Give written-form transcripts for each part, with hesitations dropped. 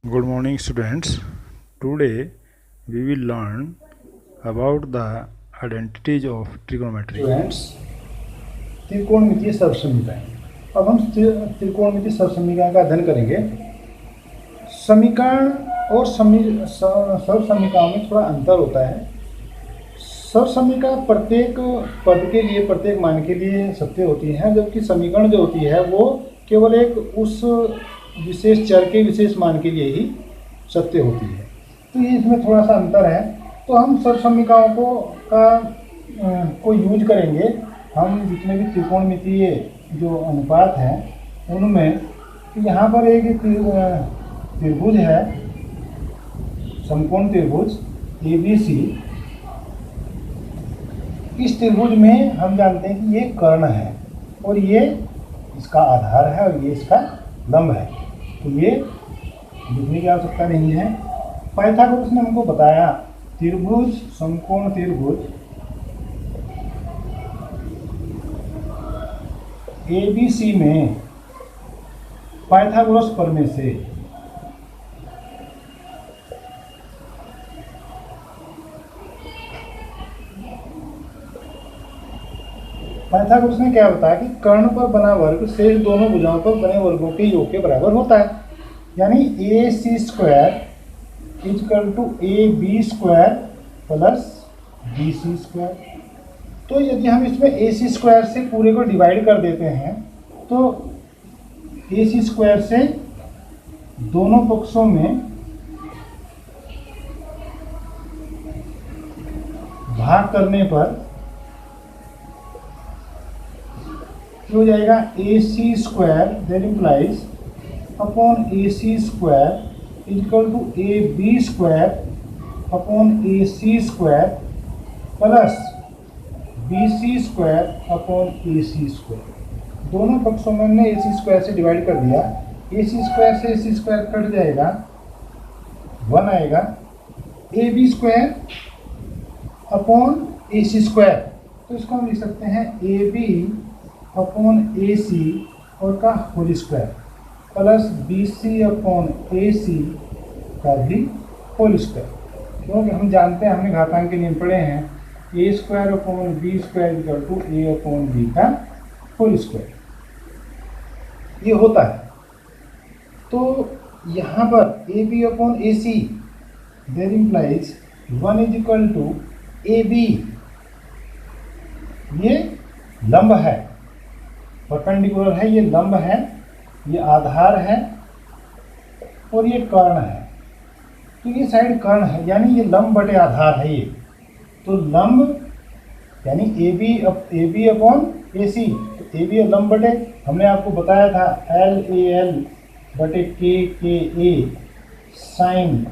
Good morning, students. Today we will learn about the identities of trigonometry. Students, त्रिकोणमितीय सर्वसमीकरण। अब हम त्रिकोणमितीय सर्वसमीकरण का अध्ययन करेंगे। समीकरण और सर्वसमीकरणों में थोड़ा अंतर होता है। सर्वसमीकरण प्रत्येक पद के लिए, प्रत्येक मान के लिए सत्य होती है, जबकि समीकरण जो होती है वो केवल एक उस विशेष चर के विशेष मान के लिए ही सत्य होती है। तो ये इसमें थोड़ा सा अंतर है। तो हम सर्वसमीकरणों को यूज करेंगे। हम जितने भी त्रिकोणमितीय जो अनुपात हैं उनमें, तो यहाँ पर एक त्रिभुज है, समकोण त्रिभुज ABC। इस त्रिभुज में हम जानते हैं कि ये कर्ण है और ये इसका आधार है और ये इसका लंब है। तो ये लिखने की आवश्यकता नहीं है। पाइथागोरस ने हमको बताया त्रिभुज, समकोण त्रिभुज ABC में पाइथागोरस प्रमेय से पाइथागोरस ने क्या बताया कि कर्ण पर बना वर्ग शेष दोनों भुजाओं पर बने वर्गों के योग के बराबर होता है। यानी AC² equal to AB² plus BC²। तो यदि हम इसमें AC² से पूरे को डिवाइड कर देते हैं तो AC² से दोनों पक्षों में भाग करने पर हो जाएगा AC² that implies upon AC² equal to AB² upon AC² plus BC² upon AC²। दोनों पक्षों में हमने AC² से डिवाइड कर दिया। AC² से AC² कट जाएगा, 1 आएगा। AB² अपॉन AC², तो इसको हम लिख सकते हैं AB अपॉन AC और का whole square plus BC upon AC का भी होल स्क्वायर। क्योंकि हम जानते हैं, हमने घातांक के नियम पढ़े हैं, A² upon B² equal to A upon B का होल स्क्वायर। ये होता है। तो यहाँ पर AB upon AC that implies 1 is equal to AB। ये लंब है, परपेंडिकुलर है, ये लंब है, ये आधार है और ये कर्ण है। तो ये साइड कर्ण है, यानी ये लंब बटे आधार है। ये तो लंब यानी AB अपॉन AC। तो AB लंब बटे, हमने आपको बताया था LAL बटे KKA sine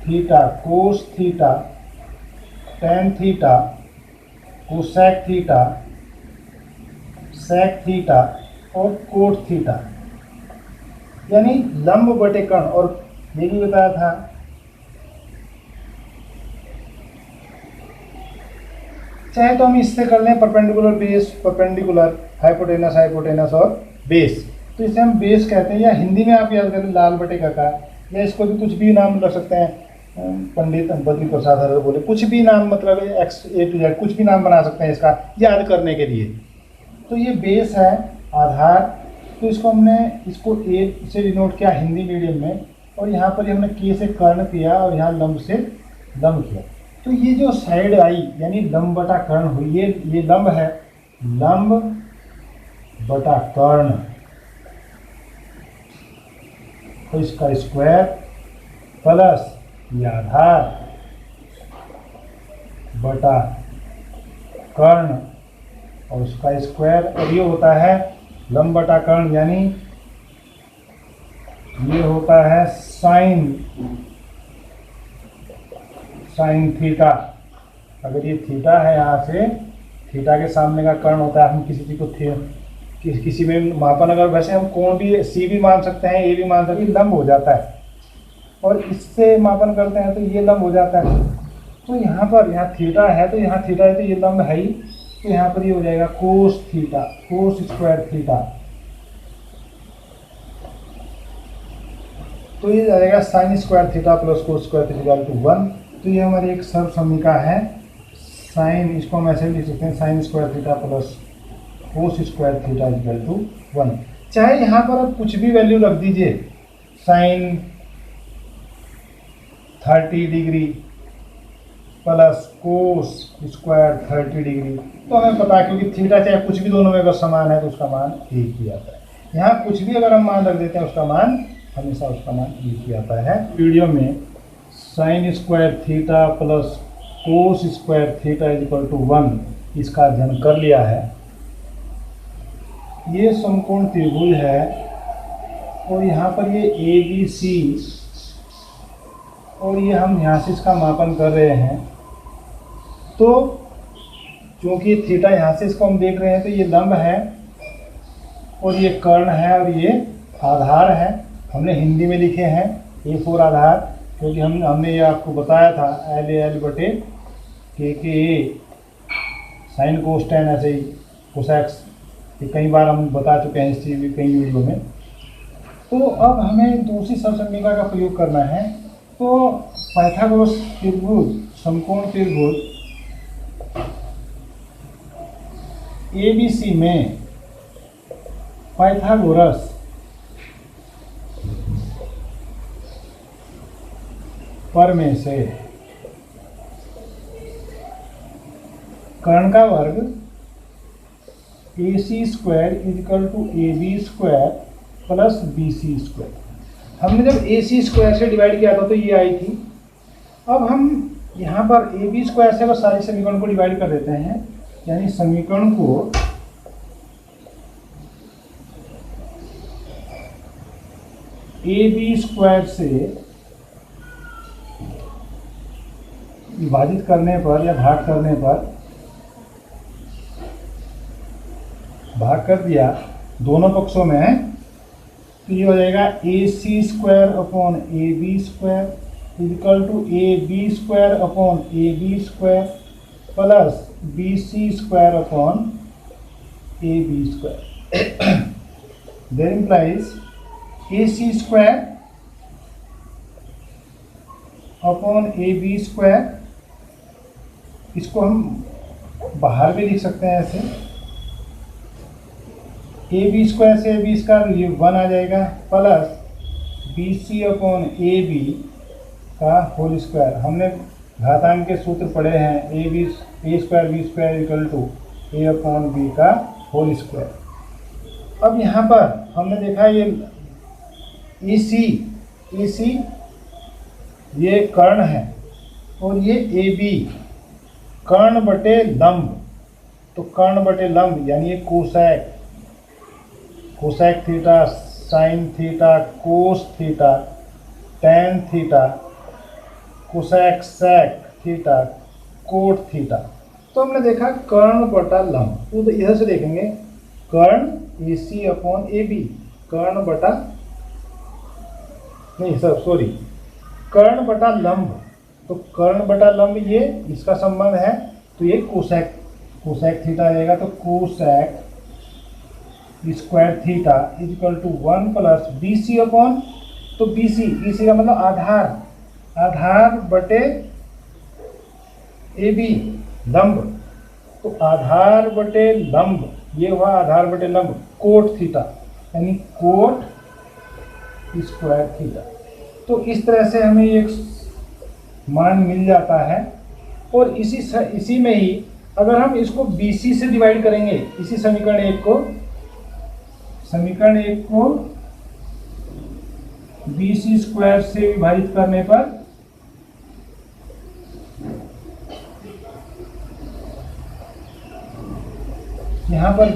theta cos theta tan theta cosec theta sec theta और कोट थीटा, यानी लंब बटे कर्ण। और ये भी बताया था चाहे तो हम इससे कर लें perpendicular base, perpendicular hypotenuse, hypotenuse और बेस। तो इसे हम बेस कहते हैं, या हिंदी में आप याद करें लाल बटे काका, या इसको भी कुछ भी नाम रख सकते हैं। पंडित बद्री प्रसाद हर बोले कुछ भी नाम, मतलब X A to Z कुछ भी नाम बना सकते हैं इसका याद करने के लिए। तो ये बेस है, आधार। तो इसको हमने इसको A से डिनोट किया हिंदी मीडियम में, और यहाँ पर हमने K से कर्ण किया और यहाँ लंब से लंब किया। तो ये जो साइड आई यानी लंब बटा कर्ण हुई, ये लंब है, लंब बटा कर्ण, तो इसका स्क्वायर प्लस ये आधार बटा कर्ण और उसका स्क्वायर, और ये होता है लंब बटा कर्ण, यानी ये होता है साइन थीटा। अगर ये थीटा है, यहाँ से थीटा के सामने का कर्ण होता है। हम किसी चीज को किसी में मापन, अगर वैसे हम कोण भी C भी मान सकते हैं, A भी मान सकते हैं, लंब हो जाता है। और इससे मापन करते हैं तो ये लंब हो जाता है। तो यहाँ पर थीटा है, तो यहाँ थीटा है तो ये लंब है ही। तो यहाँ पर ये हो जाएगा cos theta, cos square theta तो ये जाएगा sine square theta plus cos square theta equal to 1। तो ये हमारी एक सर्व समीका है साइन, इसको हम ऐसे भी लिख सकते हैं sine square theta plus cos square theta equal to 1। चाहे यहाँ पर आप कुछ भी वैल्यू रख दीजिए, sine 30 degree plus cos square 30 degree, तो हमें पता है क्योंकि थीटा चाहे कुछ भी दोनों में अगर समान है तो उसका मान एक ही आता है। यहाँ कुछ भी अगर हम मान रख देते हैं उसका मान हमेशा उसका मान एक ही आता है। वीडियो में sine square theta plus cos square theta equal to 1 इसका अध्ययन कर लिया है। ये समकोण त्रिभुज है और यहाँ पर ये ABC और ये हम यहाँ से इसका मापन कर रहे हैं। तो क्योंकि थीटा यहाँ से इसको हम देख रहे हैं तो ये लंब है और ये कर्ण है और ये आधार है। हमने हिंदी में लिखे हैं A4 आधार, क्योंकि हमने ये आपको बताया था LAL बटे KKA साइन कोस टेन ऐसे ही कोसेक्स, ये कई बार हम बता चुके हैं इस चीज़ में कई वीडियो में। तो अब हमें दूसरी सर्वसमीका का प्रयोग करना है। तो पाइथागोरस त्रिभुज समकोण त्रिभुज ABC में पाइथागोरस प्रमेय से कर्ण का वर्ग AC square equal to AB square plus BC square. हमने जब AC स्क्वायर से डिवाइड किया था तो ये आई थी। अब हम यहाँ पर AB स्क्वायर से बस सारे समीकरण को डिवाइड कर देते हैं, यानी समीकरण को AB स्क्वायर से विभाजित करने पर या भाग करने पर भाग कर दिया दोनों पक्षों में, तो ये हो जाएगा AC square upon AB square equal to AB square upon AB square plus BC square upon AB square. Then implies AC square upon AB square, इसको हम बाहर भी लिख सकते हैं ऐसे, AB स्क्वायर से AB स्क्वायर ये 1 आ जाएगा प्लस BC अपॉन AB का होल स्क्वायर। हमने घातांक के सूत्र पढ़े हैं A square B square equal to A upon B का होल स्क्वायर। अब यहाँ पर हमने देखा ये AC ये कर्ण है और ये AB कर्ण बटे लंब, तो कर्ण बटे लंब यानी ये cosec theta sine theta cos theta tan theta cosec sec theta cot theta. तो हमने देखा कर्ण बटा लंब, तो इधर से देखेंगे कर्ण AC अपॉन AB, कर्ण बटा नहीं सॉरी कर्ण बटा लंब, तो कर्ण बटा लंब ये इसका संबंध है, तो ये कोसेक थीटा आ जाएगा। तो cosec square theta equal to 1 plus BC upon, तो BC का मतलब आधार बटे AB लंब, तो आधार बटे लंब ये हुआ आधार बटे लंब कोट थीटा यानी कोट स्क्वायर थीटा। तो इस तरह से हमें एक मान मिल जाता है। और इसी में ही अगर हम इसको BC से डिवाइड करेंगे, इसी समीकरण एक को BC स्क्वायर से विभाजित करने पर यहाँ पर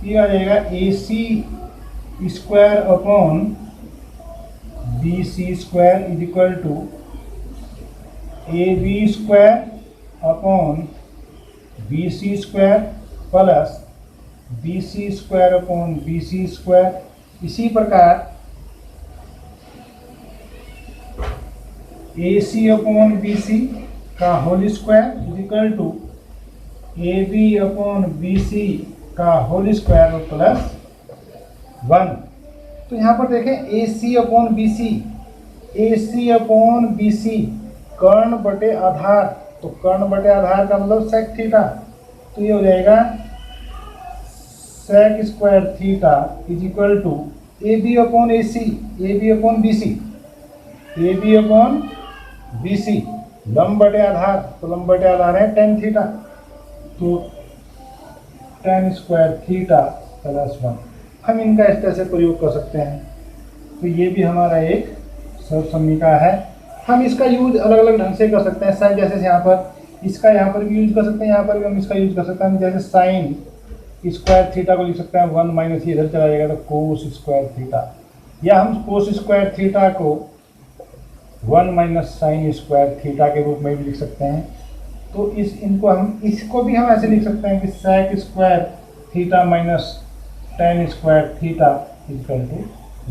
ये आ जाएगा AC square upon BC square is equal to AB square upon BC square plus BC square upon BC square. इसी प्रकार AC अपॉन BC का whole square is equal to AB upon BC का होल स्क्वायर प्लस 1। तो यहाँ पर देखें AC upon BC AC upon BC, कर्ण बटे आधार, तो कर्ण बटे आधार का मतलब सेक थीटा, तो ये हो जाएगा sec square theta is equal to AB upon AC, AB upon BC, AB upon BC, लंब बटे आधार, तो लंब बटे आधार है टेन थीटा, तो टेन स्क्वायर थीटा प्लस 1। हम इनका इस तरह से प्रयोग कर सकते हैं। तो ये भी हमारा एक सर्वसम्मिका है। हम इसका यूज अलग अलग ढंग से कर सकते हैं। साइन जैसे यहाँ पर इसका यहाँ पर भी यूज कर सकते हैं, यहाँ पर भी हम इसका यूज कर सकते हैं। जैसे साइन स्क्वायर थीटा को लिख सकते हैं 1 माइनस इधर चला जाएगा तो कोस स्क्वायर थीटा, या हम कोस स्क्वायर थीटा को 1 माइनस साइन स्क्वायर थीटा के रूप में भी लिख सकते हैं। तो इसको भी हम ऐसे लिख सकते हैं कि sec square theta minus tan square theta equal to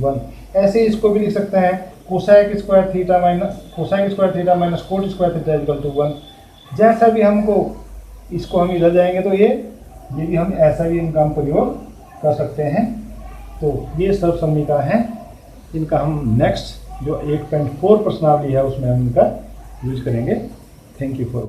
1। ऐसे इसको भी लिख सकते हैं cosec square theta minus cot square theta equal to 1। जैसा भी हमको इसको हम इधर जाएंगे तो ये भी हम ऐसा भी इनका हम प्रयोग कर सकते हैं। तो ये सब समीकरण हैं, इनका हम नेक्स्ट जो 8.4 प्रश्नावली है उसमें हम इनका यूज करेंगे। Thank you for